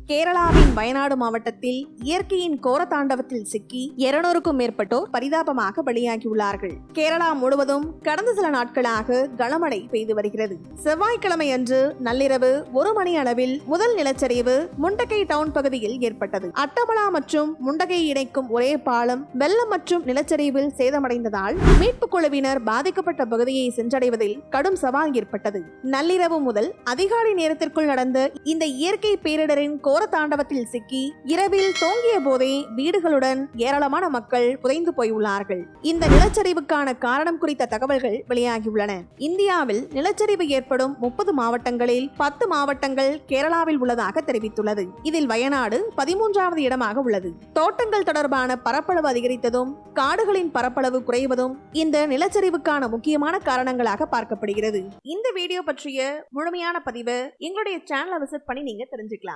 கேரளாவின் வயநாடு மாவட்டத்தில் இயற்கையின் கோர தாண்டவத்தில் சிக்கி 200க்கும் மேற்பட்டோர் பரிதாபமாக பலியாகியுள்ளார்கள். கேரளா முழுவதும் கடந்த சில நாட்களாக கனமழை பெய்து வருகிறது. செவ்வாய்க்கிழமை அன்று நள்ளிரவு 1 மணி அளவில் முதல் நிலச்சரிவு முண்டகை டவுன் பகுதியில் ஏற்பட்டது. அட்டமலா மற்றும் முண்டகை இணைக்கும் ஒரே பாலம் வெள்ளம் மற்றும் நிலச்சரிவில் சேதமடைந்ததால் மீட்பு குழுவினர் பாதிக்கப்பட்ட பகுதியை சென்றடைவதில் கடும் சவால் ஏற்பட்டது. நள்ளிரவு முதல் அதிகாலை நேரத்திற்குள் நடந்த இந்த இயற்கை பேரிடரின் கோர தாண்டவத்தில் சிக்கி இரவில் தூங்கிய போதே வீடுகளுடன் ஏராளமான மக்கள் புதைந்து போயுள்ளார்கள். இந்த நிலச்சரிவுக்கான காரணம் குறித்த தகவல்கள் வெளியாகியுள்ளன. இந்தியாவில் நிலச்சரிவு ஏற்படும் 30 மாவட்டங்களில் 10 மாவட்டங்கள் கேரளாவில் உள்ளதாக தெரிவித்துள்ளது. இதில் வயநாடு 13வது இடமாக உள்ளது. தோட்டங்கள் தொடர்பான பரப்பளவு அதிகரித்ததும் காடுகளின் பரப்பளவு குறைவதும் இந்த நிலச்சரிவுக்கான முக்கியமான காரணங்களாக பார்க்கப்படுகிறது. இந்த வீடியோ பற்றிய முழுமையான பதிவை எங்களுடைய சேனலை விசிட் பண்ணி நீங்க தெரிஞ்சுக்கலாம்.